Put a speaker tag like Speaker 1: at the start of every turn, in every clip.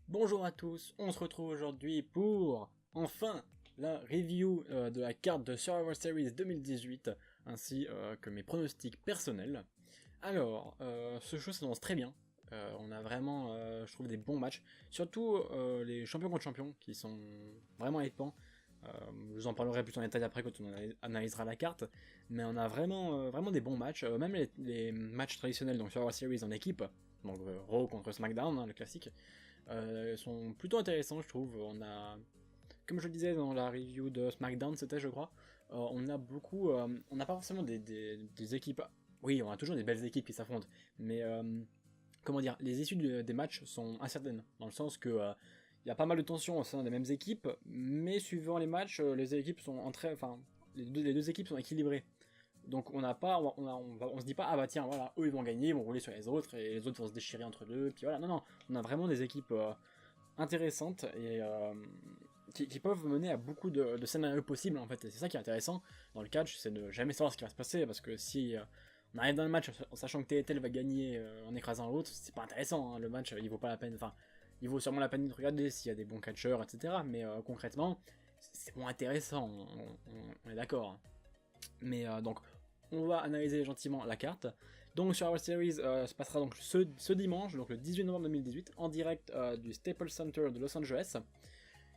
Speaker 1: Bonjour à tous, on se retrouve aujourd'hui pour, enfin, la review de la carte de Survivor Series 2018, ainsi que mes pronostics personnels. Alors, ce show s'annonce très bien, on a vraiment, je trouve, des bons matchs, surtout les champions contre champions, qui sont vraiment épais. Je vous en parlerai plus en détail après quand on analysera la carte, mais on a vraiment des bons matchs, même les matchs traditionnels, donc Survivor Series en équipe, donc Raw contre SmackDown, hein, le classique, sont plutôt intéressants, je trouve. On a, comme je le disais dans la review de SmackDown, c'était, je crois, on a beaucoup, on n'a pas forcément des équipes. Oui, on a toujours des belles équipes qui s'affrontent, mais comment dire, les issues des matchs sont incertaines, dans le sens que il y a pas mal de tensions au sein des mêmes équipes, mais suivant les matchs, les équipes sont enfin, les deux équipes sont équilibrées. Donc on n'a pas, on se dit pas ah bah tiens voilà eux ils vont gagner, ils vont rouler sur les autres et les autres vont se déchirer entre deux, puis voilà, non, on a vraiment des équipes intéressantes et qui peuvent mener à beaucoup de scénarios possibles en fait, et c'est ça qui est intéressant dans le catch, c'est de jamais savoir ce qui va se passer, parce que si on arrive dans le match en sachant que tel et tel va gagner en écrasant l'autre, c'est pas intéressant, hein. Le match il vaut pas la peine, enfin il vaut sûrement la peine de regarder s'il y a des bons catcheurs, etc. Mais concrètement, c'est moins intéressant, on est d'accord, hein. Mais donc, on va analyser gentiment la carte. Donc, Survivor Series se passera donc ce dimanche, donc le 18 novembre 2018, en direct du Staples Center de Los Angeles.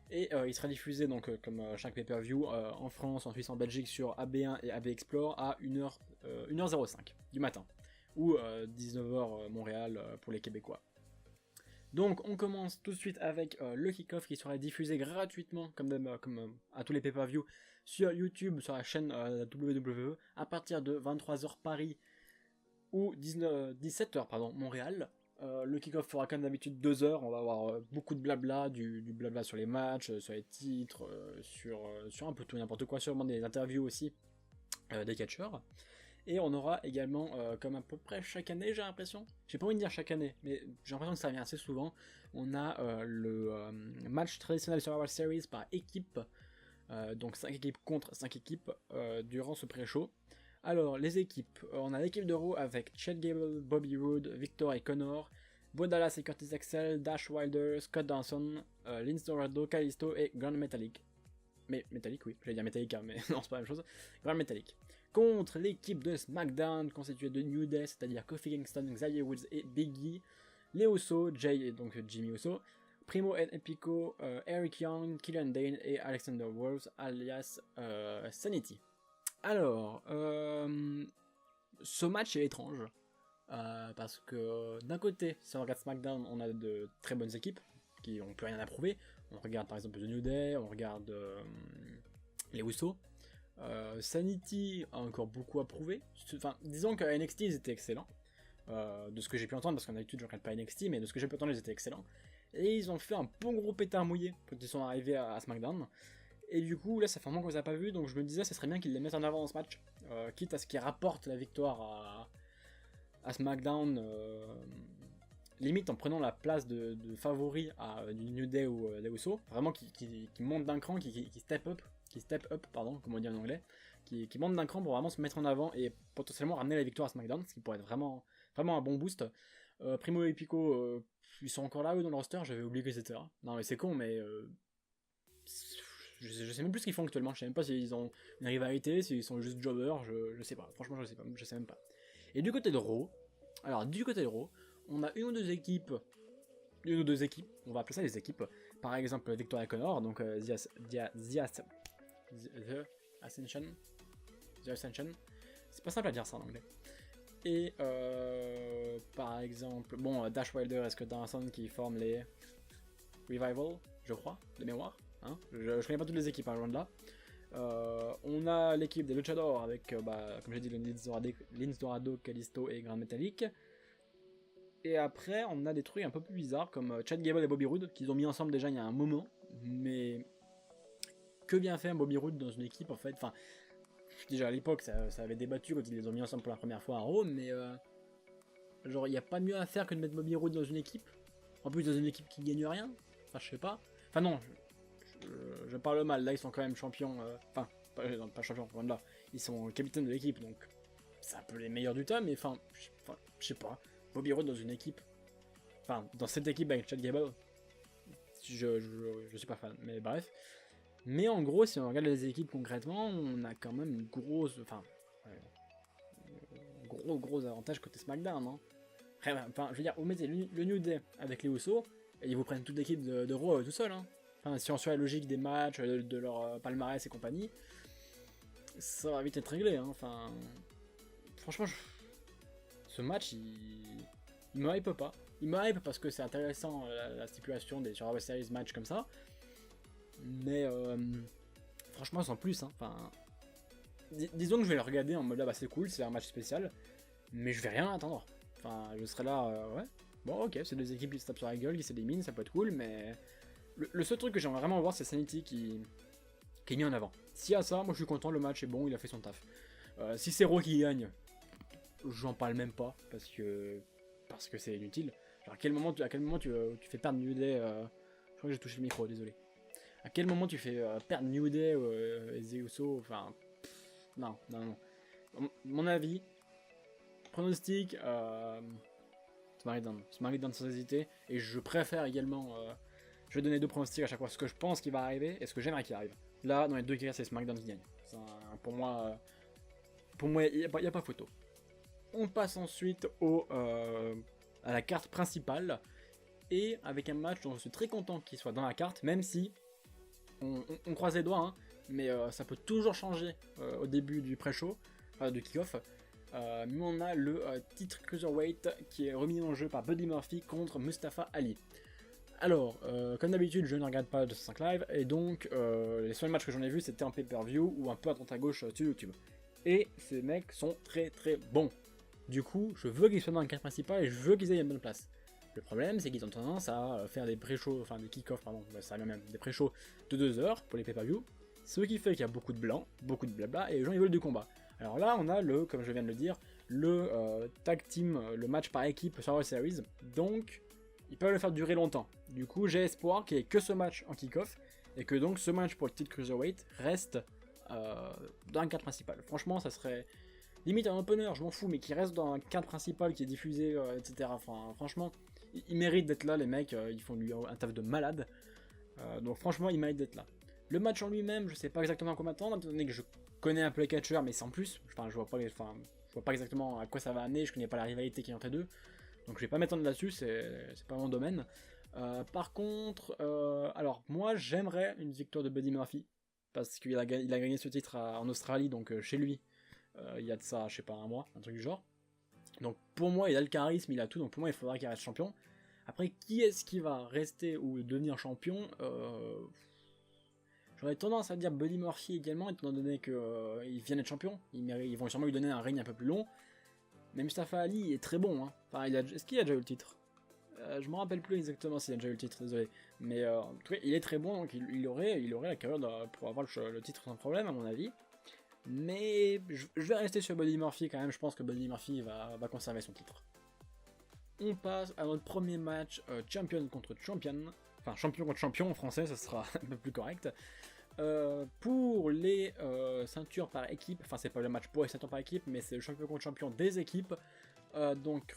Speaker 1: Et il sera diffusé, donc, comme chaque pay-per-view, en France, en Suisse, en Belgique, sur AB1 et AB Explore à 1h05 du matin. Ou 19h Montréal pour les Québécois. Donc on commence tout de suite avec le kick-off qui sera diffusé gratuitement comme à tous les pay-per-view sur YouTube, sur la chaîne WWE à partir de 23h Paris ou 17h Montréal. Le kick-off fera comme d'habitude 2 heures, on va avoir beaucoup de blabla, du blabla sur les matchs, sur les titres, sur un peu tout n'importe quoi, sûrement des interviews aussi des catcheurs. Et on aura également, comme à peu près chaque année, j'ai l'impression, j'ai pas envie de dire chaque année, mais j'ai l'impression que ça revient assez souvent, on a le match traditionnel Survivor Series par équipe, donc 5 équipes contre 5 équipes durant ce pré-show. Alors, les équipes, on a l'équipe de Raw avec Chad Gable, Bobby Roode, Victor et Connor, Bo Dallas et Curtis Axel, Dash Wilder, Scott Dawson, Lince Dorado, Kalisto et Grand Metalik. Mais Metallic, oui, j'allais dire Metallica, mais non, c'est pas la même chose. Grand Metallic. Contre l'équipe de SmackDown, constituée de New Day, c'est-à-dire Kofi Kingston, Xavier Woods et Biggie, les Uso, Jay et donc Jimmy Uso, Primo et Epico, Eric Young, Killian Dane et Alexander Wolves, alias Sanity. Alors, ce match est étrange, parce que d'un côté, si on regarde SmackDown, on a de très bonnes équipes, qui n'ont plus rien à prouver. On regarde par exemple The New Day, on regarde les Usos. Sanity a encore beaucoup à prouver. Enfin, disons qu'à NXT ils étaient excellents. De ce que j'ai pu entendre, parce qu'en d'habitude je regarde pas NXT, mais de ce que j'ai pu entendre ils étaient excellents. Et ils ont fait un bon gros pétard mouillé quand ils sont arrivés à SmackDown. Et du coup, là, ça fait un moment qu'on les a pas vus, donc je me disais, ce serait bien qu'ils les mettent en avant dans ce match, quitte à ce qu'ils rapportent la victoire à SmackDown, limite en prenant la place de favori à du New Day ou les Usos, vraiment qui monte d'un cran, qui step up, comme on dit en anglais, qui monte d'un cran pour vraiment se mettre en avant et potentiellement ramener la victoire à SmackDown, ce qui pourrait être vraiment un bon boost. Primo et Pico, ils sont encore là eux dans le roster, j'avais oublié qu'ils étaient là. Non mais c'est con, mais je sais même plus ce qu'ils font actuellement, je sais même pas s'ils ont une rivalité, s'ils sont juste jobbers, je sais pas, franchement je sais même pas. Et du côté de Raw, on a une ou deux équipes, on va appeler ça les équipes, par exemple Victoria Connor, donc The Ascension, c'est pas simple à dire ça en anglais. Et par exemple, Dash Wilder et Scott Dawson qui forment les Revival, je crois, de mémoire. Hein, je connais pas toutes les équipes, loin de là. On a l'équipe des Luchadors avec, comme j'ai dit, Lince Dorado, Kalisto et Grand Metalik. Et après, on a des trucs un peu plus bizarres comme Chad Gable et Bobby Roode, qu'ils ont mis ensemble déjà il y a un moment. Mais que bien fait un Bobby Roode dans une équipe en fait. Enfin, déjà à l'époque, ça avait débattu quand ils les ont mis ensemble pour la première fois à Raw, mais genre, il n'y a pas mieux à faire que de mettre Bobby Roode dans une équipe. En plus, dans une équipe qui gagne rien. Enfin, je sais pas. Enfin, non, je parle mal, là ils sont quand même champions, pas champions, loin de là, ils sont capitaines de l'équipe, donc c'est un peu les meilleurs du tas, mais je sais pas, Bobby Roode dans une équipe, dans cette équipe avec Chad Gable, Je suis pas fan, mais bref. Mais en gros, si on regarde les équipes concrètement, on a quand même une grosse... Enfin, gros avantage côté SmackDown, hein. Enfin, je veux dire, vous mettez le New Day avec les Usos, et ils vous prennent toute l'équipe de Raw tout seul, hein. Enfin, si on suit la logique des matchs, de leur palmarès et compagnie, ça va vite être réglé, hein. Enfin, franchement, ce match, il me hype pas. Il me hype parce que c'est intéressant la stipulation des Survivor Series match comme ça. Mais franchement, sans plus, hein. Enfin, disons que je vais le regarder en mode là, bah c'est cool, c'est un match spécial, mais je vais rien attendre. Enfin, je serai là, ouais. Bon, ok, c'est deux équipes qui se tapent sur la gueule, qui s'éliminent, ça peut être cool, mais le seul truc que j'aimerais vraiment voir, c'est Sanity qui est mis en avant. S'il y a ça, moi je suis content, le match est bon, il a fait son taf. Si c'est Raw qui gagne, j'en parle même pas, parce que c'est inutile. Genre, à quel moment tu fais perdre New Day, je crois que j'ai touché le micro, désolé. À quel moment tu fais perdre New Day et The Usos, enfin, non. Mon avis, pronostic, SmackDown sans hésiter, et je préfère également, je vais donner deux pronostics à chaque fois, ce que je pense qui va arriver et ce que j'aimerais qu'il arrive. Là, dans les deux cas, c'est SmackDown qui gagne. Pour moi, il n'y a pas photo. On passe ensuite à la carte principale, et avec un match dont je suis très content qu'il soit dans la carte, même si on croise les doigts, hein, mais ça peut toujours changer au début du pré-show, du kick-off. Mais on a le titre Cruiserweight qui est remis en jeu par Buddy Murphy contre Mustafa Ali. Alors, comme d'habitude, je ne regarde pas de 5 live, et donc les seuls matchs que j'en ai vus c'était en pay-per-view ou un peu à droite à gauche sur YouTube. Et ces mecs sont très bons. Du coup, je veux qu'ils soient dans la carte principale et je veux qu'ils aient une bonne place. Le problème, c'est qu'ils ont tendance à faire des pré-shows, enfin des kick-off, pardon, ça va même, des pré-shows de 2 heures pour les pay-per-view, ce qui fait qu'il y a beaucoup de blanc, beaucoup de blabla, et les gens ils veulent du combat. Alors là, on a comme je viens de le dire, le tag team, le match par équipe sur Survivor Series, donc ils peuvent le faire durer longtemps. Du coup, j'ai espoir qu'il n'y ait que ce match en kick-off, et que donc ce match pour le titre Cruiserweight reste dans la carte principale. Franchement, ça serait limite un opener, je m'en fous, mais qui reste dans la carte principale qui est diffusée, etc. Enfin, franchement, ils méritent d'être là, les mecs, ils font un taf de malade. Donc franchement, ils méritent d'être là. Le match en lui-même, je sais pas exactement à quoi m'attendre, étant donné que je connais un peu les catcheurs, mais sans plus. Enfin, je vois pas exactement à quoi ça va amener, je connais pas la rivalité qui est entre les deux. Donc je vais pas m'étendre là-dessus, c'est pas mon domaine. Par contre, alors moi j'aimerais une victoire de Buddy Murphy, parce qu'il a gagné ce titre en Australie, donc chez lui, il y a de ça, je sais pas, un mois, un truc du genre. Donc pour moi, il a le charisme, il a tout, donc pour moi, il faudra qu'il reste champion. Après, qui est-ce qui va rester ou devenir champion J'aurais tendance à dire Buddy Murphy également, étant donné qu'il vient d'être champion. Ils vont sûrement lui donner un règne un peu plus long. Mais Mustafa Ali est très bon. Hein. Enfin, est-ce qu'il a déjà eu le titre je me rappelle plus exactement s'il a déjà eu le titre, désolé. Mais en tout cas, il est très bon, donc il aurait la carrière pour avoir le titre sans problème, à mon avis. Mais je vais rester sur Buddy Murphy quand même, je pense que Buddy Murphy va conserver son titre. On passe à notre premier match, champion contre champion. Enfin, champion contre champion en français, ça sera un peu plus correct. Pour les ceintures par équipe, enfin c'est pas le match pour les ceintures par équipe, mais c'est le champion contre champion des équipes. Donc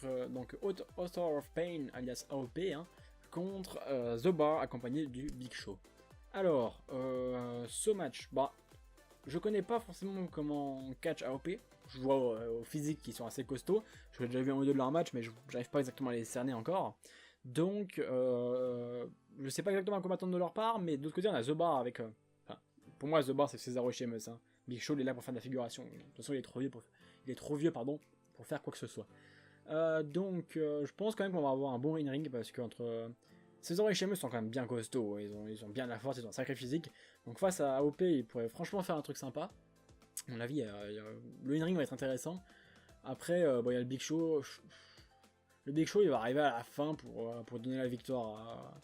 Speaker 1: Author of Pain, alias AOP, hein, contre The Bar, accompagné du Big Show. Alors, ce match, bah, je connais pas forcément comment on catch AOP. Je vois au physique qu'ils sont assez costauds. J'ai déjà vu un ou deux de leur match, mais j'arrive pas exactement à les cerner encore. Donc, je sais pas exactement à quoi m'attendre de leur part, mais de l'autre côté, on a The Bar avec. Pour moi, The Bar, c'est Cesaro et Sheamus. Hein. Big Show, il est là pour faire de la figuration. De toute façon, il est trop vieux pour faire quoi que ce soit. Donc, je pense quand même qu'on va avoir un bon ring parce qu'entre Cesaro et Sheamus sont quand même bien costauds. Ils ont bien de la force, ils ont un sacré physique. Donc, face à AOP, ils pourraient franchement faire un truc sympa. À mon avis, le ring va être intéressant. Après, il y a le Big Show. Le Big Show, il va arriver à la fin pour donner la victoire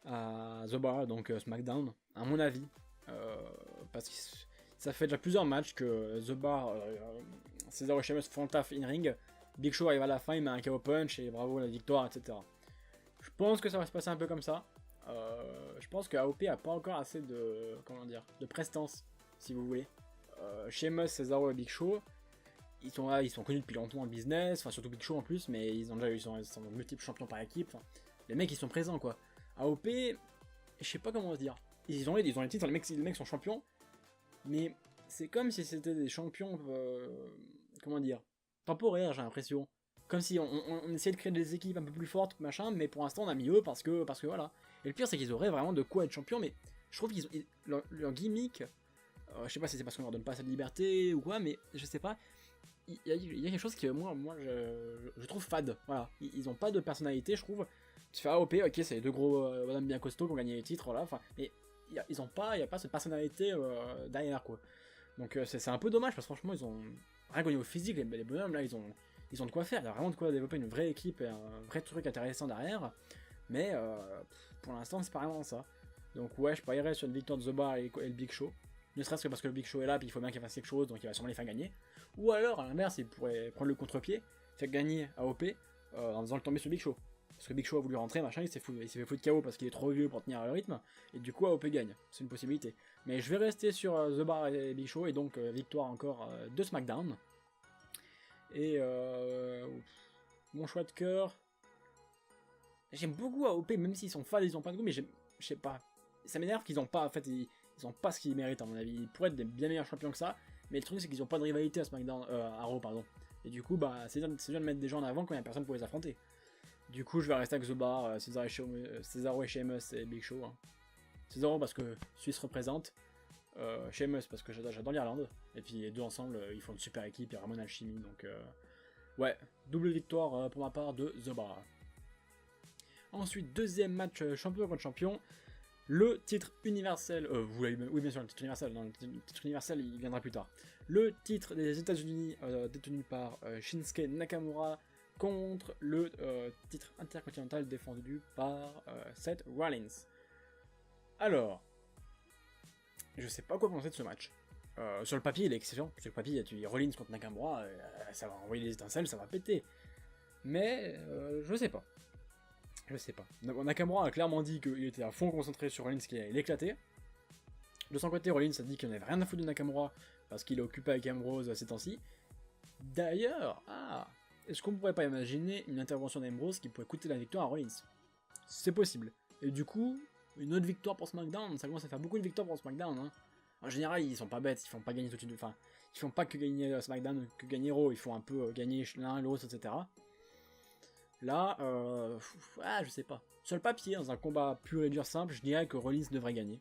Speaker 1: à The Bar, donc SmackDown, à mon avis. Parce que ça fait déjà plusieurs matchs que The Bar, Cesaro et Sheamus font le taf in-ring. Big Show arrive à la fin, il met un KO punch et bravo la victoire, etc. Je pense que ça va se passer un peu comme ça. Je pense que AOP a pas encore assez de prestance, si vous voulez. Sheamus, Cesaro et Big Show, ils sont connus depuis longtemps en business, enfin surtout Big Show en plus, mais ils sont multiples champions par équipe. Les mecs ils sont présents quoi. AOP, je sais pas comment dire. Ils ont les titres, les mecs sont champions, mais c'est comme si c'était des champions, comment dire, temporaires, j'ai l'impression. Comme si on essayait de créer des équipes un peu plus fortes, machin, mais pour l'instant on a mis eux parce que voilà. Et le pire c'est qu'ils auraient vraiment de quoi être champions, mais je trouve qu'ils ont leur gimmick, je sais pas si c'est parce qu'on leur donne pas cette liberté ou quoi, mais je sais pas. Il y a quelque chose que moi je trouve fade. Voilà, ils ont pas de personnalité, je trouve. Tu fais AOP, ok, c'est les deux gros madame bien costauds qui ont gagné les titres, voilà. Enfin, mais il y a pas cette personnalité derrière quoi. Donc c'est un peu dommage parce que franchement ils ont rien qu'au niveau physique, les bonhommes là ils ont de quoi faire. Il y a vraiment de quoi développer une vraie équipe et un vrai truc intéressant derrière. Mais pour l'instant c'est pas vraiment ça. Donc ouais, je parierais sur une victoire de The Bar et le Big Show. Ne serait-ce que parce que le Big Show est là, puis il faut bien qu'il fasse quelque chose, donc il va sûrement les faire gagner. Ou alors, à l'inverse, il pourrait prendre le contre-pied, faire gagner AOP en faisant le tomber sur le Big Show. Parce que le Big Show a voulu rentrer, machin, il s'est fait foutre KO parce qu'il est trop vieux pour tenir le rythme, et du coup AOP gagne. C'est une possibilité. Mais je vais rester sur The Bar et Big Show, et donc victoire encore de SmackDown. Et mon choix de cœur. J'aime beaucoup AOP, même s'ils sont fans, ils ont pas de goût, mais je sais pas. Ça m'énerve qu'ils ont pas, en fait, ils ont pas ce qu'ils méritent à mon avis. Ils pourraient être des bien meilleurs champions que ça, mais le truc c'est qu'ils ont pas de rivalité à SmackDown, à Raw, pardon. Et du coup, bah, c'est bien de mettre des gens en avant quand il y a personne pour les affronter. Du coup, je vais rester avec The Bar, Cesaro et Sheamus et Big Show. Hein. Cesaro parce que Suisse représente, Sheamus parce que j'adore l'Irlande, et puis les deux ensemble, ils font une super équipe, il y a vraiment une alchimie, donc ouais, double victoire pour ma part de The Bar. Ensuite, deuxième match champion contre champion. Le titre universel, oui bien sûr le titre universel, non, le titre universel il viendra plus tard. Le titre des États-Unis détenu par Shinsuke Nakamura contre le titre intercontinental défendu par Seth Rollins. Alors, je sais pas quoi penser de ce match. Sur le papier il est excellent, sur le papier tu dis Rollins contre Nakamura, ça va envoyer des étincelles, ça va péter. Mais je sais pas. Je sais pas. Nakamura a clairement dit qu'il était à fond concentré sur Rollins qui allait l'éclater. De son côté, Rollins a dit qu'il n'avait rien à foutre de Nakamura parce qu'il est occupé avec Ambrose ces temps-ci. D'ailleurs, est-ce qu'on pourrait pas imaginer une intervention d'Ambrose qui pourrait coûter la victoire à Rollins? C'est possible. Et du coup, une autre victoire pour SmackDown, ça commence à faire beaucoup de victoires pour SmackDown. Hein. En général, ils sont pas bêtes, ils font pas gagner tout de suite. Enfin, ils font pas que gagner SmackDown, que gagner Raw, ils font un peu gagner l'un l'autre, etc. Là, je sais pas. Sur le papier, dans un combat pur et dur simple, je dirais que Rollins devrait gagner.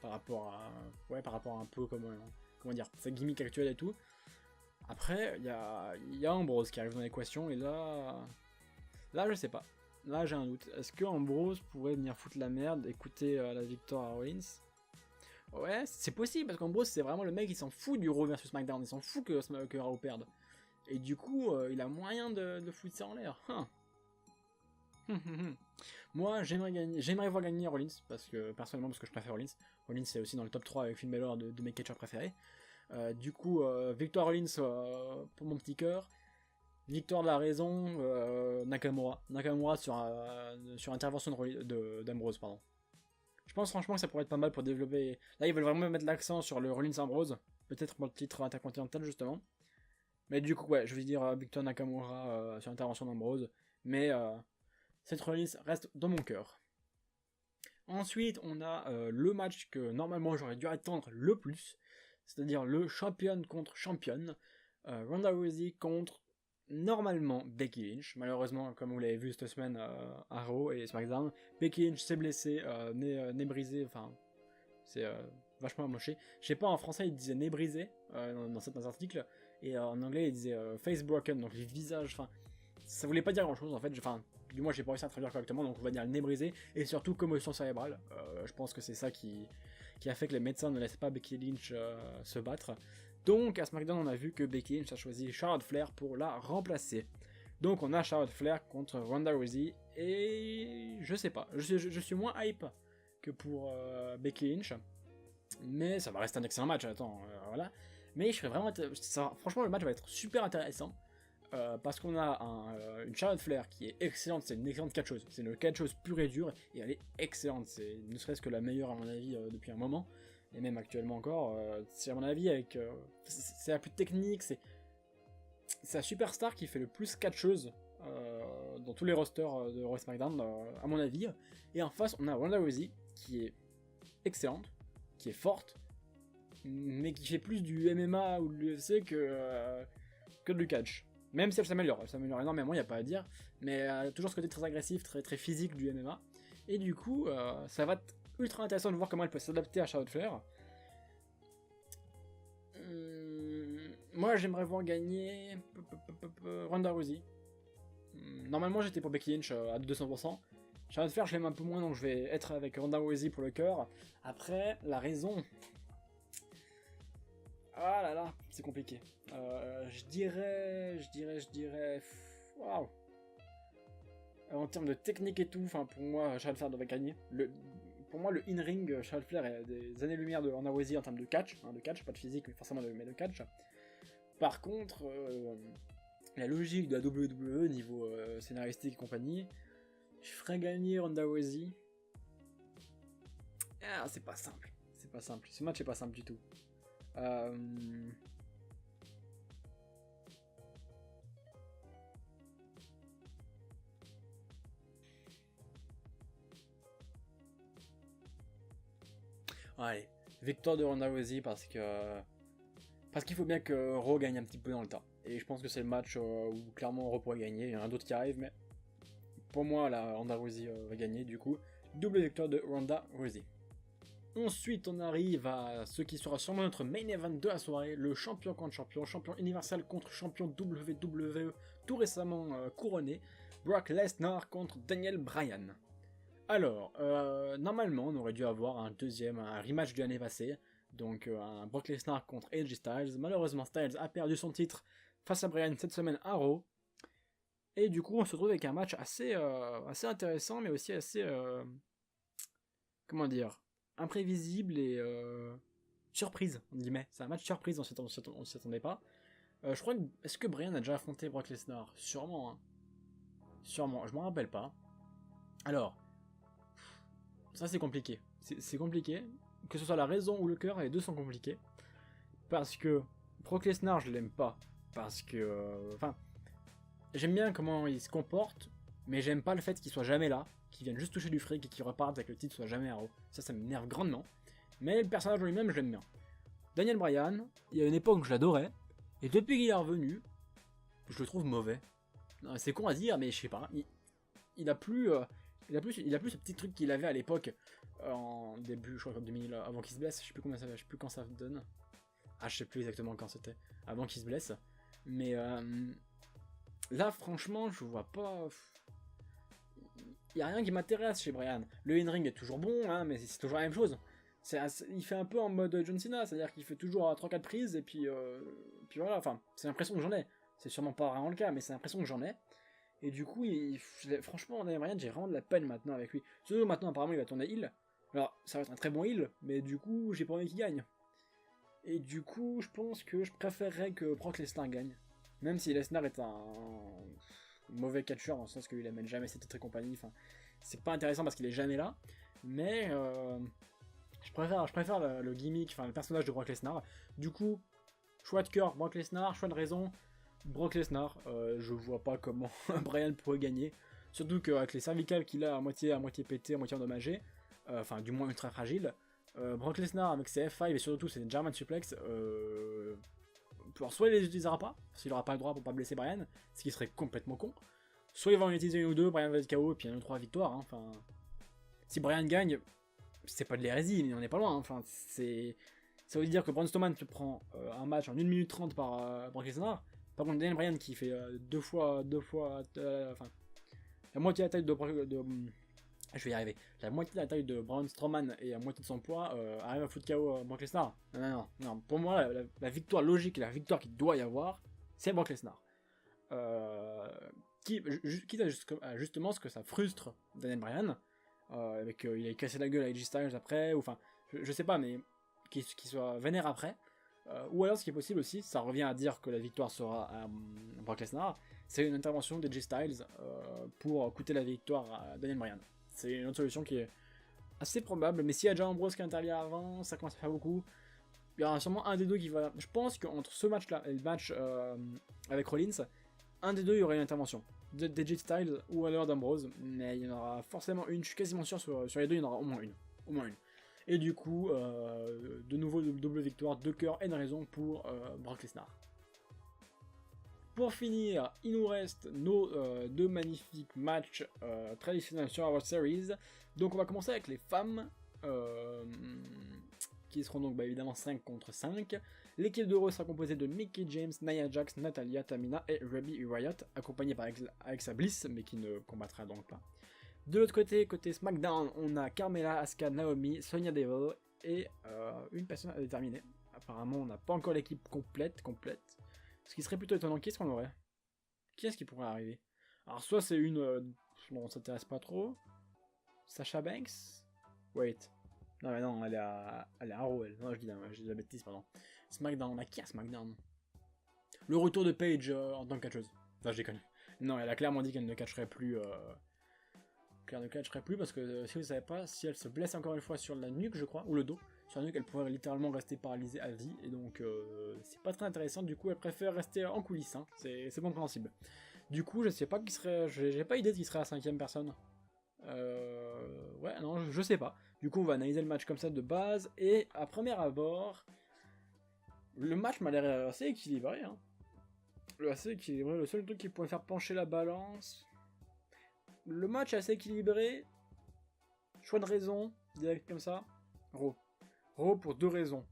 Speaker 1: Par rapport à un peu comment dire, sa gimmick actuelle et tout. Après, il y a Ambrose qui arrive dans l'équation, et là, je sais pas. Là, j'ai un doute. Est-ce que Ambrose pourrait venir foutre la merde et coûter la victoire à Rollins? Ouais, c'est possible, parce qu'Ambrose, c'est vraiment le mec, il s'en fout du Raw versus SmackDown, il s'en fout que Raw perde. Et du coup, il a moyen de foutre ça en l'air. Moi, j'aimerais voir gagner Rollins, personnellement, parce que je préfère Rollins. Rollins, c'est aussi dans le top 3 avec Finn Balor de mes catcheurs préférés. Du coup, victoire Rollins pour mon petit cœur. Victoire de la raison, Nakamura. Nakamura sur intervention d'Ambrose, pardon. Je pense franchement que ça pourrait être pas mal pour développer. Là, ils veulent vraiment mettre l'accent sur le Rollins Ambrose. Peut-être pour le titre intercontinental, justement. Mais du coup, ouais, je vais dire Victor Nakamura sur l'intervention d'Ambrose. Mais cette Rollins reste dans mon cœur. Ensuite, on a le match que normalement j'aurais dû attendre le plus. C'est-à-dire le championne contre championne. Ronda Rousey contre, normalement, Becky Lynch. Malheureusement, comme vous l'avez vu cette semaine à Raw et SmackDown, Becky Lynch s'est blessée, nez brisé, enfin, c'est vachement moché. Je sais pas, en français, il disait nez brisé dans certains articles. Et en anglais, il disait face broken, donc les visages, enfin, ça voulait pas dire grand chose en fait, du moins j'ai pas réussi à traduire correctement, donc on va dire le nez brisé, et surtout commotion cérébrale. Je pense que c'est ça qui a fait que les médecins ne laissaient pas Becky Lynch se battre. Donc à SmackDown, on a vu que Becky Lynch a choisi Charlotte Flair pour la remplacer. Donc on a Charlotte Flair contre Ronda Rousey, et je sais pas, je suis moins hype que pour Becky Lynch, mais ça va rester un excellent match, voilà. Mais je serais vraiment. Franchement, le match va être super intéressant. Parce qu'on a une Charlotte Flair qui est excellente. C'est une excellente catcheuse. C'est une catcheuse pure et dure. Et elle est excellente. C'est ne serait-ce que la meilleure, à mon avis, depuis un moment. Et même actuellement encore. C'est à mon avis, c'est la plus technique. C'est la superstar qui fait le plus catcheuse dans tous les rosters de Raw et SmackDown, à mon avis. Et en face, on a Ronda Rousey, qui est excellente, qui est forte, mais qui fait plus du MMA ou de l'UFC que du catch. Même si elle s'améliore énormément, il n'y a pas à dire, mais elle a toujours ce côté très agressif, très, très physique du MMA. Et du coup, ça va être ultra intéressant de voir comment elle peut s'adapter à Charlotte Flair. Moi, j'aimerais voir gagner Ronda Rousey. Normalement, j'étais pour Becky Lynch à 200%. Charlotte Flair, je l'aime un peu moins, donc je vais être avec Ronda Rousey pour le cœur. Après, la raison... Ah là là, c'est compliqué. Je dirais... Waouh. En termes de technique et tout, enfin pour moi, Charlotte Flair devrait gagner. Pour moi, le in-ring, Charlotte Flair est des années-lumière de Ronda Rousey en termes de catch. Hein, pas de physique, mais forcément de catch. Par contre, la logique de la WWE niveau scénaristique et compagnie, je ferais gagner Ronda Rousey. Ah, c'est pas simple. C'est pas simple. Ce match est pas simple du tout. Allez, victoire de Ronda Rousey parce qu'il faut bien que Raw gagne un petit peu dans le temps. Et je pense que c'est le match où clairement Raw pourrait gagner. Il y en a d'autres qui arrivent, mais pour moi, la Ronda Rousey va gagner. Du coup, double victoire de Ronda Rousey. Ensuite, on arrive à ce qui sera sûrement notre main event de la soirée, le champion contre champion, champion universel contre champion WWE, tout récemment couronné, Brock Lesnar contre Daniel Bryan. Alors, normalement, on aurait dû avoir un rematch de l'année passée, donc un Brock Lesnar contre AJ Styles. Malheureusement, Styles a perdu son titre face à Bryan cette semaine à Raw. Et du coup, on se retrouve avec un match assez intéressant, mais aussi assez... comment dire, imprévisible et surprise, on guillemets. C'est un match surprise, on s'y attendait pas. Je crois est-ce que Bryan a déjà affronté Brock Lesnar? Sûrement, hein. Sûrement, je m'en rappelle pas. Alors, ça c'est compliqué. C'est compliqué. Que ce soit la raison ou le cœur, les deux sont compliqués. Parce que Brock Lesnar, je l'aime pas. Parce que... Enfin, j'aime bien comment il se comporte, mais j'aime pas le fait qu'il soit jamais là, qu'il vienne juste toucher du fric et qu'il reparte avec le titre soit jamais à Raw. Ça m'énerve grandement. Mais le personnage en lui-même, je l'aime bien. Daniel Bryan, il y a une époque où je l'adorais, et depuis qu'il est revenu, je le trouve mauvais. C'est con à dire, mais je sais pas. Il a plus ce petit truc qu'il avait à l'époque, en début, je crois, 2000, avant qu'il se blesse. Je sais plus quand ça donne. Ah, je sais plus exactement quand c'était, avant qu'il se blesse. Mais là, franchement, je vois pas. Il y a rien qui m'intéresse chez Bryan. Le in-ring est toujours bon, hein, mais c'est toujours la même chose. Il fait un peu en mode John Cena, c'est-à-dire qu'il fait toujours 3-4 prises, et puis voilà, enfin, c'est l'impression que j'en ai. C'est sûrement pas vraiment le cas, mais c'est l'impression que j'en ai. Et du coup, franchement, Daniel Bryan, j'ai vraiment de la peine maintenant avec lui. Surtout maintenant, apparemment, il va tourner heel. Alors, ça va être un très bon heel, mais du coup, j'ai pas envie qu'il gagne. Et du coup, je pense que je préférerais que Brock Lesnar gagne. Même si Lesnar est un mauvais catcheur, dans le sens qu'il amène jamais ses titres et compagnie. Enfin, c'est pas intéressant parce qu'il est jamais là. Mais je préfère le gimmick, enfin le personnage de Brock Lesnar. Du coup, choix de cœur, Brock Lesnar, choix de raison, Brock Lesnar. Je vois pas comment Bryan pourrait gagner. Surtout qu'avec les cervicales qu'il a à moitié pété, à moitié endommagé, enfin du moins ultra fragile, Brock Lesnar avec ses F5 et surtout ses German suplex, soit il les utilisera pas, parce qu'il aura pas le droit pour pas blesser Bryan, ce qui serait complètement con. Soit il va en utiliser une ou deux, Bryan va être KO et puis il y a 3 victoires. Hein. Enfin, si Bryan gagne, c'est pas de l'hérésie, mais on n'est pas loin. Hein. Enfin, ça veut dire que Braun Strowman se prend un match en 1 minute 30 par Brock Lesnar. Par contre, Daniel Bryan qui fait deux fois, enfin, la moitié de la taille de je vais y arriver. La moitié de la taille de Braun Strowman et la moitié de son poids arrive à foutre KO Brock Lesnar. Non. Pour moi, la victoire logique et la victoire qu'il doit y avoir, c'est Brock Lesnar. Quitte à justement ce que ça frustre Daniel Bryan, il a cassé la gueule à AJ Styles après, ou enfin, je sais pas, mais qu'il soit vénère après. Ou alors, ce qui est possible aussi, ça revient à dire que la victoire sera à Brock Lesnar, c'est une intervention d'AJ Styles pour coûter la victoire à Daniel Bryan. C'est une autre solution qui est assez probable, mais s'il y a déjà Ambrose qui intervient avant, ça commence à faire beaucoup. Il y aura sûrement un des deux qui va... Je pense qu'entre ce match-là et le match avec Rollins, un des deux, il y aurait une intervention. d'AJ Styles ou alors d'Ambrose, mais il y en aura forcément une, je suis quasiment sûr sur les deux, il y en aura au moins une. Au moins une. Et du coup, de nouveau double victoire, 2 cœurs et une raison pour Brock Lesnar. Pour finir, il nous reste nos 2 magnifiques matchs traditionnels sur Survivor Series. Donc on va commencer avec les femmes, qui seront donc évidemment 5 contre 5. L'équipe de Raw sera composée de Mickie James, Nia Jax, Natalya, Tamina et Ruby Riott, accompagnée par Alexa Bliss, mais qui ne combattra donc pas. De l'autre côté, côté SmackDown, on a Carmella, Asuka, Naomi, Sonya Deville et une personne à déterminer. Apparemment, on n'a pas encore l'équipe complète. Ce qui serait plutôt étonnant, qui est-ce qu'on aurait? Qui est-ce qui pourrait arriver? Alors, soit c'est une... bon, on s'intéresse pas trop. Sasha Banks? Wait. Non, mais non, elle est à Raw, elle. Non, je dis de la bêtise, pardon. SmackDown, on a qui à SmackDown? Le retour de Paige en tant que catcheuse. Enfin, je déconne. Non, elle a clairement dit qu'elle ne catcherait plus... qu'elle ne catcherait plus parce que, si vous ne savez pas, si elle se blesse encore une fois sur la nuque, je crois, ou le dos, sur la nuque, elle pourrait littéralement rester paralysée à vie, et donc c'est pas très intéressant, du coup elle préfère rester en coulisses, hein. C'est compréhensible. Du coup, je sais pas qui serait, j'ai pas idée de qui serait la 5ème personne. Ouais, non, je sais pas. Du coup, on va analyser le match comme ça de base, et à premier abord, le match m'a l'air assez équilibré, hein. Assez équilibré, le seul truc qui pourrait faire pencher la balance... Le match est assez équilibré. Choix de raison, direct comme ça. Raw pour 2 raisons.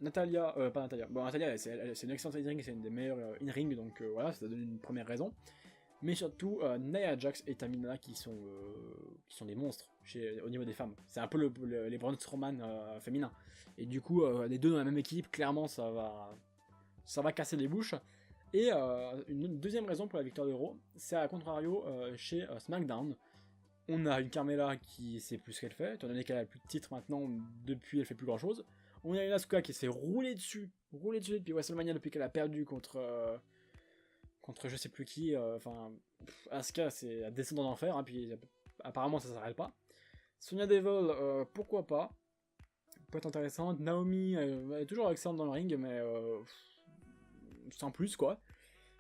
Speaker 1: Natalya, pas Natalya. Bon, Natalya, c'est une excellente in-ring, c'est une des meilleures in-ring, donc voilà, ça donne une première raison. Mais surtout, Nia Jax et Tamina qui sont des monstres au niveau des femmes. C'est un peu les Braun Strowman féminins. Et du coup, les deux dans la même équipe, clairement, ça va casser les bouches. Et une deuxième raison pour la victoire de Raw, c'est à contrario chez SmackDown. On a une Carmella qui sait plus ce qu'elle fait, étant donné qu'elle a plus de titres maintenant, depuis elle fait plus grand chose. On a une Asuka qui s'est roulée dessus depuis WrestleMania, depuis qu'elle a perdu contre je sais plus qui. Asuka c'est à descendre en enfer, hein, puis apparemment ça s'arrête pas. Sonya Deville, pourquoi pas, peut être intéressante. Naomi, elle est toujours excellente dans le ring, mais sans plus quoi.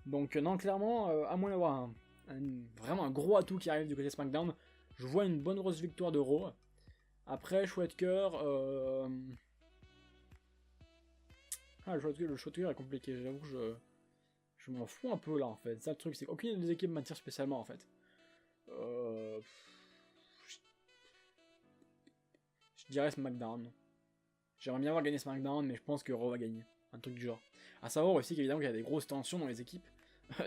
Speaker 1: Donc non, clairement, à moins d'avoir vraiment un gros atout qui arrive du côté SmackDown, je vois une bonne grosse victoire de Raw. Après, choix de cœur... le choix de cœur est compliqué, j'avoue que je m'en fous un peu là en fait. Ça le truc, c'est qu'aucune des équipes m'attire spécialement en fait. Je dirais SmackDown. J'aimerais bien avoir gagné SmackDown, mais je pense que Raw va gagner. Un truc du genre. A savoir aussi qu'évidemment qu'il y a des grosses tensions dans les équipes.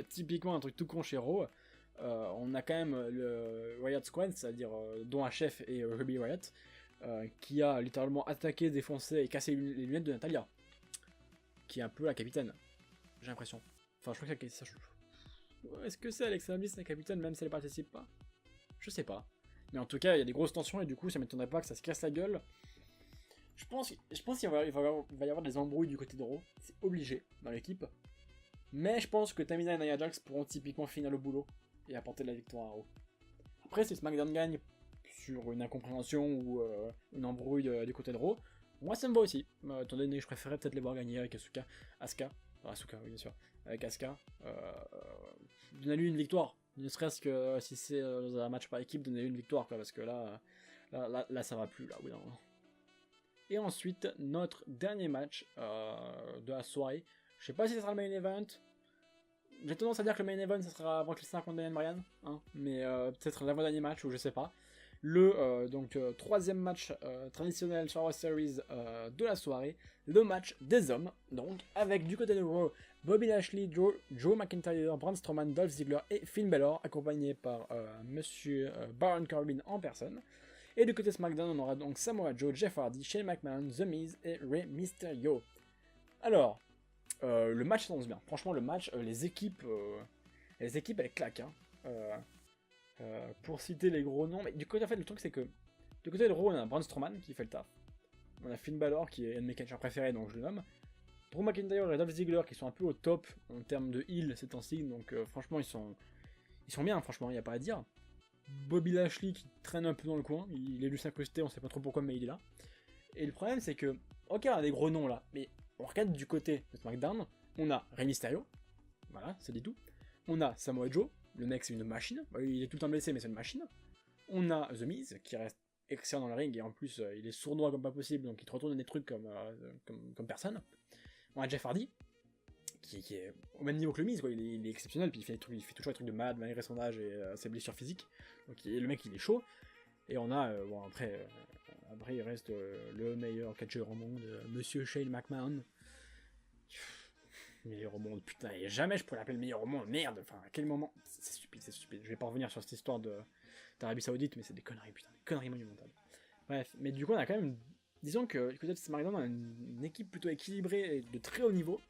Speaker 1: Typiquement un truc tout con chez Raw. On a quand même le Riott Squad, c'est-à-dire dont un chef et Ruby Riott, qui a littéralement attaqué, défoncé et cassé les lunettes de Natalya. Qui est un peu la capitaine. J'ai l'impression. Enfin, je crois que c'est ça. Est-ce que c'est Alexa Bliss la capitaine, même si elle participe pas? Je sais pas. Mais en tout cas, il y a des grosses tensions et du coup, ça m'étonnerait pas que ça se casse la gueule. Je pense qu'il va y avoir des embrouilles du côté de Raw. C'est obligé dans l'équipe. Mais je pense que Tamina et Nia Jax pourront typiquement finir le boulot et apporter la victoire à Raw. Après, si SmackDown gagne sur une incompréhension ou une embrouille du côté de Raw, moi ça me va aussi. Étant donné que je préférais peut-être les voir gagner avec Asuka, oui bien sûr, avec Asuka. Donnez-lui une victoire. Ne serait-ce que si c'est un match par équipe, donnez-lui une victoire, quoi, parce que là ça va plus, là, oui, non. Et ensuite, notre dernier match de la soirée. Je sais pas si ce sera le main event. J'ai tendance à dire que le main event, ce sera Brock Lesnar contre Daniel Bryan, hein, mais peut-être l'avant-dernier match, ou je sais pas. Le troisième match traditionnel sur Raw Series de la soirée, le match des hommes, donc avec du côté de Raw, Bobby Lashley, Drew McIntyre, Braun Strowman, Dolph Ziggler et Finn Balor, accompagné par Monsieur Baron Corbin en personne. Et du côté SmackDown, on aura donc Samoa Joe, Jeff Hardy, Shane McMahon, The Miz et Rey Mysterio. Alors, le match s'annonce bien. Franchement, le match, les équipes elles claquent, hein. Pour citer les gros noms, mais du côté, en fait, le truc c'est que du côté de Raw, on a Braun Strowman qui fait le taf. On a Finn Balor qui est un de mes catcheurs préférés, donc je le nomme. Drew McIntyre et Dolph Ziggler qui sont un peu au top en termes de heal ces temps-ci, donc franchement, ils sont bien, franchement, il n'y a pas à dire. Bobby Lashley qui traîne un peu dans le coin, il est juste incrusté, on sait pas trop pourquoi, mais il est là. Et le problème c'est que, ok, on a des gros noms là, mais on regarde du côté de SmackDown, on a Rey Mysterio, voilà, c'est dit tout. On a Samoa Joe, le mec c'est une machine, il est tout le temps blessé mais c'est une machine. On a The Miz qui reste excellent dans le ring et en plus il est sournois comme pas possible donc il te retourne des trucs comme personne. On a Jeff Hardy qui est au même niveau que le Miz, quoi. Il est exceptionnel puis il fait toujours des trucs de malade malgré son âge et ses blessures physiques. Donc le mec il est chaud. Et on a, bon après il reste le meilleur catcheur au monde, Monsieur Shane McMahon. Meilleur au monde, putain, et jamais je pourrais l'appeler le meilleur au monde, merde, enfin à quel moment, c'est stupide, je vais pas revenir sur cette histoire d'Arabie Saoudite, mais c'est des conneries, putain, des conneries monumentales. Bref, mais du coup on a quand même, disons que du côté de SmackDown on a une équipe plutôt équilibrée et de très haut niveau,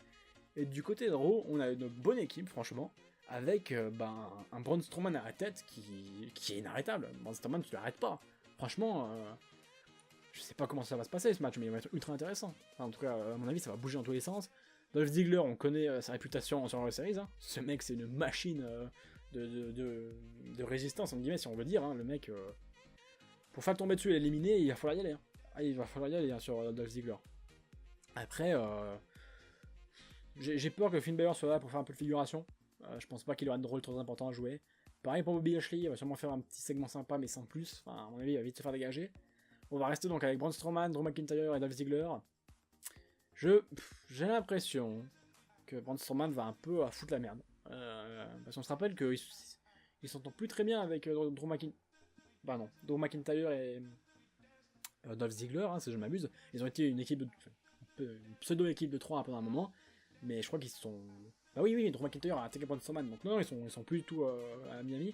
Speaker 1: et du côté de Raw on a une bonne équipe franchement, avec un Braun Strowman à la tête qui est inarrêtable. Braun Strowman tu l'arrêtes pas, franchement, je sais pas comment ça va se passer ce match, mais il va être ultra intéressant, enfin, en tout cas à mon avis ça va bouger dans tous les sens. Dolph Ziggler, on connaît sa réputation en Survivor Series, hein. Ce mec c'est une machine de résistance, en guillemets si on veut dire, hein. Le mec, pour faire le tomber dessus et l'éliminer, il va falloir y aller, hein. Ah, il va falloir y aller hein, sur Dolph Ziggler. Après, j'ai peur que Finn Balor soit là pour faire un peu de figuration, je pense pas qu'il aura de rôle trop important à jouer. Pareil pour Bobby Lashley, il va sûrement faire un petit segment sympa mais sans plus, enfin à mon avis il va vite se faire dégager. On va rester donc avec Braun Strowman, Drew McIntyre et Dolph Ziggler. J'ai l'impression que Braun Strowman va un peu à foutre la merde. Parce qu'on se rappelle qu'ils s'entendent plus très bien avec Drew McIntyre et Dolph Ziggler, hein, si je m'abuse. Ils ont été une équipe une pseudo-équipe de 3 pendant un moment, mais je crois qu'ils sont... Bah oui, Drew McIntyre a attaqué Braun Strowman, donc non, ils sont plus du tout à Miami.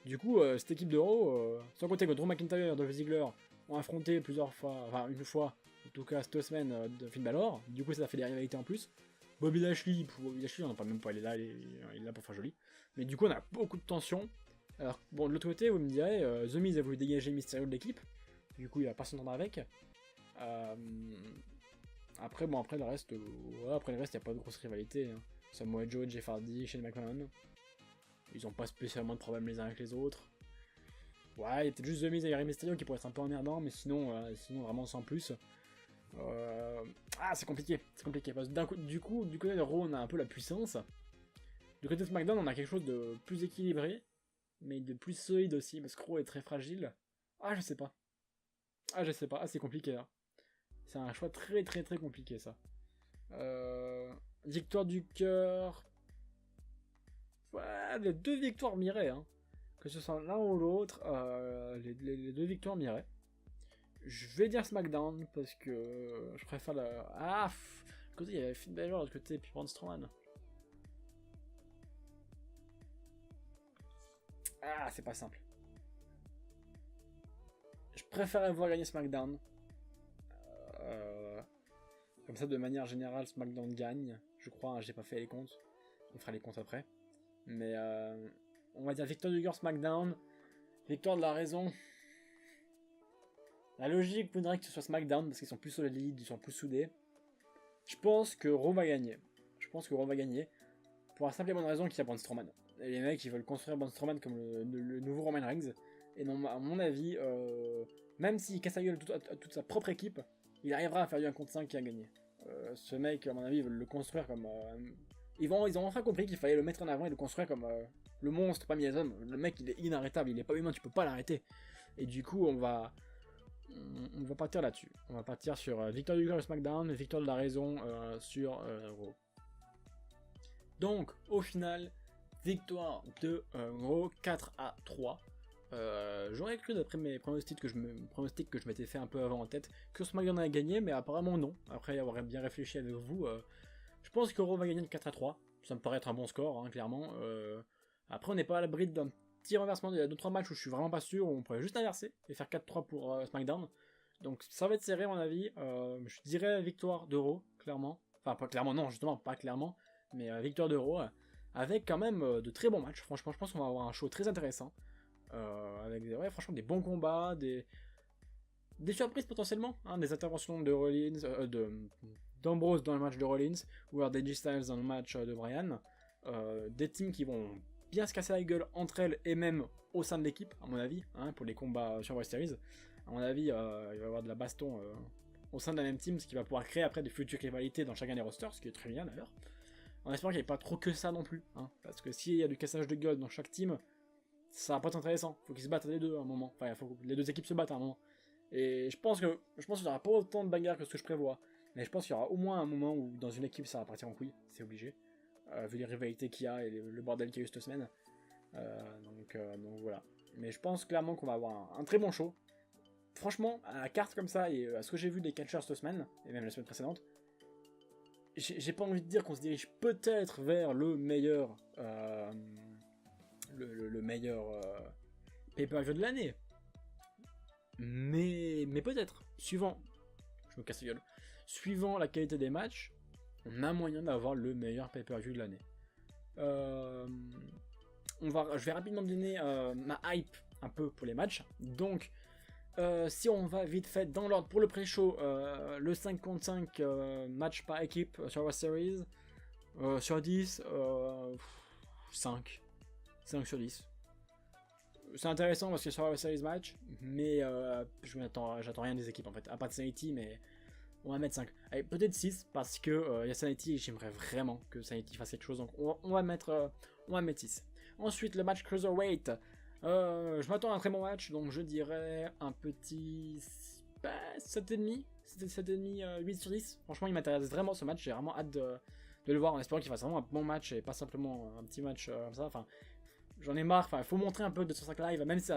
Speaker 1: Du coup, cette équipe de Raw, sans compter que Drew McIntyre et Dolph Ziggler ont affronté plusieurs fois, enfin une fois, en tout cas cette semaine de Finn Balor, du coup ça a fait des rivalités en plus. Bobby Lashley, on n'a pas même pas, il est là pour faire joli. Mais du coup on a beaucoup de tension. Alors bon de l'autre côté vous me direz, The Miz a voulu dégager Mysterio de l'équipe, du coup il va pas s'entendre avec. Après le reste, après le reste il n'y a pas de grosse rivalité. Hein. Samoa Joe, Jeff Hardy, Shane McMahon. Ils ont pas spécialement de problèmes les uns avec les autres. Ouais, il y a peut-être juste The Miz et Rey Mysterio qui pourraient être un peu emmerdants, mais sinon vraiment sans plus. C'est compliqué, parce que du côté de Raw on a un peu la puissance. Du côté de SmackDown on a quelque chose de plus équilibré, mais de plus solide aussi, parce que Raw est très fragile. Je sais pas, c'est compliqué là. C'est un choix très compliqué ça. Victoire du cœur. Ouais, les deux victoires m'iraient, hein. Que ce soit l'un ou l'autre, les deux victoires m'iraient. Je vais dire SmackDown parce que je préfère le. De côté il y avait Finn Balor, de l'autre côté, et puis Braun Strowman. C'est pas simple. Je préférerais voir gagner SmackDown. Comme ça, de manière générale, SmackDown gagne. Je crois, hein, j'ai pas fait les comptes. On fera les comptes après. Mais on va dire victoire du cœur SmackDown. Victoire de la raison. La logique voudrait que ce soit SmackDown parce qu'ils sont plus solides, ils sont plus soudés. Je pense que Raw va gagner. Pour la simple et bonne raison qu'il y a Braun Strowman. Et les mecs ils veulent construire Braun Strowman comme le nouveau Roman Reigns. Et non, à mon avis, même s'il casse la gueule à toute sa propre équipe, il arrivera à faire du 1 contre 5 et à gagner. Ce mec, à mon avis, ils veulent le construire comme... Ils ont enfin compris qu'il fallait le mettre en avant et le construire comme le monstre parmi les hommes. Le mec il est inarrêtable, il est pas humain, tu peux pas l'arrêter. Et du coup on va partir là-dessus. On va partir sur victoire du cœur SmackDown, victoire de la raison sur Raw. Donc au final, victoire de Raw 4-3. J'aurais cru d'après mes pronostics que je m'étais fait un peu avant en tête que SmackDown a gagné, mais apparemment non. Après y avoir bien réfléchi avec vous, je pense que Raw va gagner de 4-3. Ça me paraît être un bon score, hein, clairement. Après on n'est pas à l'abri d'un petit renversement. Il y a 2-3 matchs où je suis vraiment pas sûr, où on pourrait juste inverser et faire 4-3 pour SmackDown. Donc ça va être serré à mon avis. Je dirais victoire de Raw, clairement. Enfin pas clairement, non justement pas clairement, mais victoire de Raw. Avec quand même de très bons matchs. Franchement je pense qu'on va avoir un show très intéressant. Avec franchement des bons combats, des surprises potentiellement, hein, des interventions de Rollins, d'Ambrose dans le match de Rollins, ou alors d'AJ Styles dans le match de Bryan, des teams qui vont bien se casser la gueule entre elles et même au sein de l'équipe, à mon avis, hein, pour les combats sur Survivor Series. À mon avis, il va y avoir de la baston au sein de la même team, ce qui va pouvoir créer après des futures rivalités dans chacun des rosters, ce qui est très bien d'ailleurs. en espérant qu'il n'y ait pas trop que ça non plus, hein, parce que s'il y a du cassage de gueule dans chaque team, ça va pas être intéressant. Faut qu'ils se battent les deux à un moment, enfin, il faut que les deux équipes se battent à un moment. Et je pense qu'il n'y aura pas autant de bagarres que ce que je prévois, mais je pense qu'il y aura au moins un moment où dans une équipe ça va partir en couille, c'est obligé, vu les rivalités qu'il y a et le bordel qu'il y a eu cette semaine. Donc voilà. Mais je pense clairement qu'on va avoir un très bon show. Franchement, à la carte comme ça, et à ce que j'ai vu des catchers cette semaine, et même la semaine précédente, j'ai pas envie de dire qu'on se dirige peut-être vers le meilleur le meilleur pay-per-view de l'année. Mais peut-être, suivant, je me casse la gueule, suivant la qualité des matchs, on a moyen d'avoir le meilleur pay-per-view de l'année. Je vais rapidement donner ma hype un peu pour les matchs. Donc, si on va vite fait dans l'ordre pour le pré-show, le 5 contre 5 match par équipe sur World Series, sur 10, 5 sur 10. C'est intéressant parce que sur World Series match, mais j'attends rien des équipes en fait, à part de Sanity, mais on va mettre 5. Allez, peut-être 6 parce que y a Sanity et j'aimerais vraiment que Sanity fasse quelque chose, donc on va mettre 6. Ensuite, le match Cruiserweight. Je m'attends à un très bon match, donc je dirais un petit 7,5. 7,5, 8 sur 10. Franchement, il m'intéresse vraiment ce match. J'ai vraiment hâte de le voir en espérant qu'il fasse vraiment un bon match et pas simplement un petit match comme ça. Enfin, j'en ai marre. Enfin, il faut montrer un peu de 205 live, même si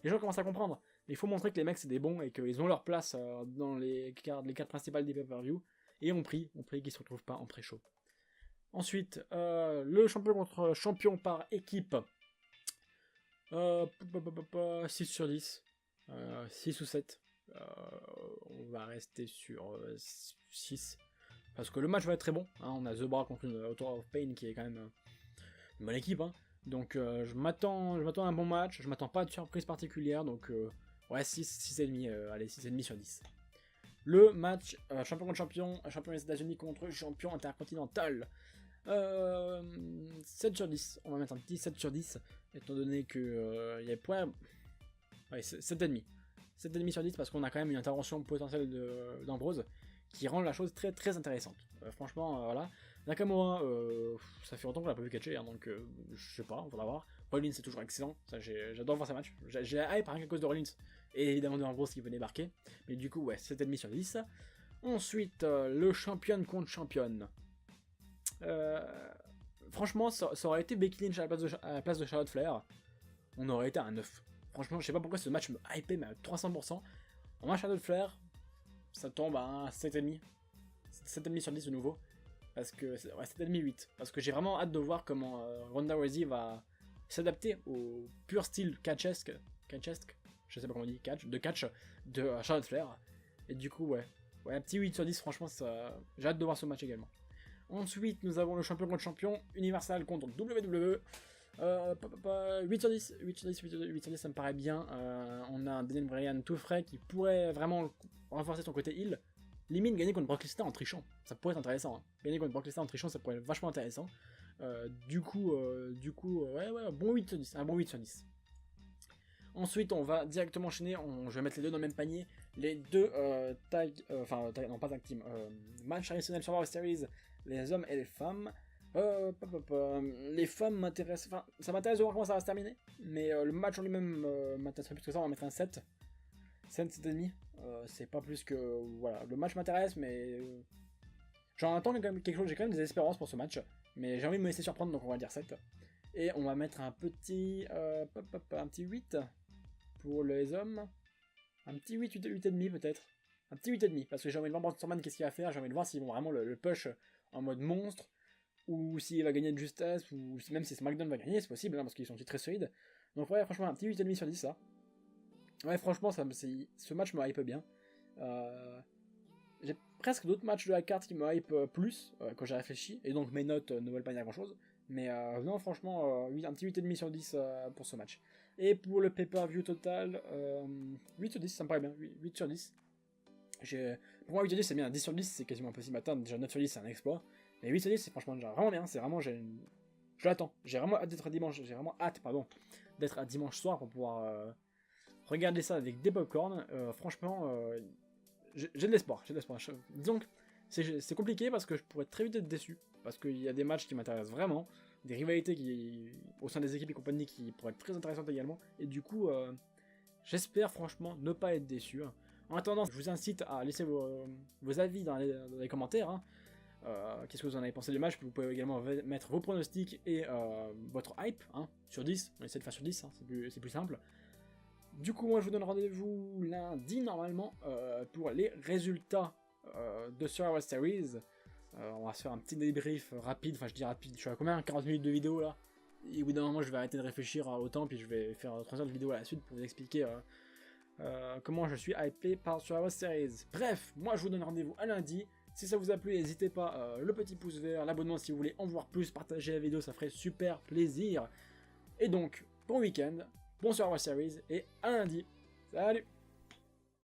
Speaker 1: les gens commencent à comprendre. Mais il faut montrer que les mecs c'est des bons et qu'ils ont leur place dans les cartes principales des pay-per-view. Et on prie qu'ils se retrouvent pas en pré-show. Ensuite, le champion contre champion par équipe. 6 sur 10. 6 ou 7. On va rester sur 6. Parce que le match va être très bon. Hein. On a The Bar contre une Author of Pain qui est quand même une bonne équipe. Hein. Donc je m'attends à un bon match. Je m'attends pas à de surprise particulière. Donc ouais, 6,5. Allez, 6,5 sur 10. Le match champion contre champion des États-Unis contre champion intercontinental. 7 sur 10, on va mettre un petit 7 sur 10, étant donné que il y a point. Ouais, 7,5. 7,5 sur 10 parce qu'on a quand même une intervention potentielle d'Ambrose qui rend la chose très très intéressante. Franchement, voilà. Nakamura, ça fait longtemps qu'on l'a pas vu catcher, hein, donc je sais pas, on va la voir. Rollins c'est toujours excellent, ça j'adore voir ces matchs. J'ai la hype rien qu'à cause de Rollins et évidemment de Ambrose qui venait marquer. Mais du coup, ouais, 7,5 sur 10. Ensuite, le championne contre championne. Franchement, ça aurait été Becky Lynch à la place de Charlotte Flair. On aurait été à un 9. Franchement, je sais pas pourquoi ce match me hypait, mais à 300%. En match Charlotte Flair, ça tombe à un 7,5. 7,5 sur 10 de nouveau. Parce que, ouais, 7,5, 8. Parce que j'ai vraiment hâte de voir comment Ronda Rousey va s'adapter au pur style catchesque, je sais pas comment on dit, de catch de Charlotte Flair. Et du coup, ouais, un petit 8 sur 10, franchement, j'ai hâte de voir ce match également. Ensuite, nous avons le champion contre champion, Universal contre WWE. 8 sur 10, 8 sur 10, ça me paraît bien. On a un Daniel Bryan tout frais qui pourrait vraiment renforcer son côté heal. Limite gagner contre Brock Lesnar en trichant, ça pourrait être intéressant. Hein. Gagner contre Brock Lesnar en trichant, ça pourrait être vachement intéressant. Du coup, ouais, bon 8 sur 10, un bon 8 sur 10. Ensuite, on va directement enchaîner, je vais mettre les deux dans le même panier. Les deux non pas tag team, match traditionnel sur Survivor Series, les hommes et les femmes. Les femmes m'intéressent, enfin, ça m'intéresse de voir comment ça va se terminer, mais le match en lui-même m'intéresse plus que ça, on va mettre un 7. 7,5. C'est pas plus que. Voilà, le match m'intéresse, mais. J'en attends quand même quelque chose, j'ai quand même des espérances pour ce match, mais j'ai envie de me laisser surprendre, donc on va dire 7. Et on va mettre un petit 8 pour les hommes. Un petit 8,5 peut-être. Un petit 8,5, parce que j'ai envie de voir Braun Strowman qu'est-ce qu'il va faire, j'ai envie de voir s'ils vont vraiment le push en mode monstre, ou s'il va gagner de justesse, ou même si SmackDown va gagner, c'est possible, hein, parce qu'ils sont très solides. Donc ouais, franchement, un petit 8,5 sur 10, ça. Ouais, franchement, ce match me hype bien. J'ai presque d'autres matchs de la carte qui me hype plus, quand j'ai réfléchi, et donc mes notes ne veulent pas dire grand-chose. Mais non, franchement, un petit 8,5 sur 10 pour ce match. Et pour le pay-per-view total, 8 sur 10, ça me paraît bien, 8 sur 10. Pour moi, 8 sur 10, c'est bien, 10 sur 10, c'est quasiment impossible à atteindre, déjà 9 sur 10, c'est un exploit. Mais 8 sur 10, c'est franchement déjà vraiment bien, c'est vraiment, je l'attends. J'ai vraiment hâte d'être à dimanche soir pour pouvoir regarder ça avec des popcorn. Franchement, j'ai de l'espoir, Disons que c'est compliqué parce que je pourrais très vite être déçu, parce qu'il y a des matchs qui m'intéressent vraiment, des rivalités qui, au sein des équipes et compagnie qui pourraient être très intéressantes également, et du coup, j'espère franchement ne pas être déçu. En attendant, je vous incite à laisser vos avis dans les commentaires. Hein. Qu'est-ce que vous en avez pensé du match? Vous pouvez également mettre vos pronostics et votre hype, hein, sur 10. On essaie de faire sur 10, hein, c'est plus simple. Du coup, moi je vous donne rendez-vous lundi normalement pour les résultats de Survivor Series. On va se faire un petit débrief rapide, enfin je dis rapide, je suis à combien? 40 minutes de vidéo là? Et au bout d'un moment je vais arrêter de réfléchir à autant, puis je vais faire 3 heures de vidéo à la suite pour vous expliquer comment je suis hypé par Survivor Series. Bref, moi je vous donne rendez-vous à lundi. Si ça vous a plu, n'hésitez pas, le petit pouce vert, l'abonnement si vous voulez en voir plus, partager la vidéo, ça ferait super plaisir. Et donc, bon week-end, bon Survivor Series, et à lundi. Salut!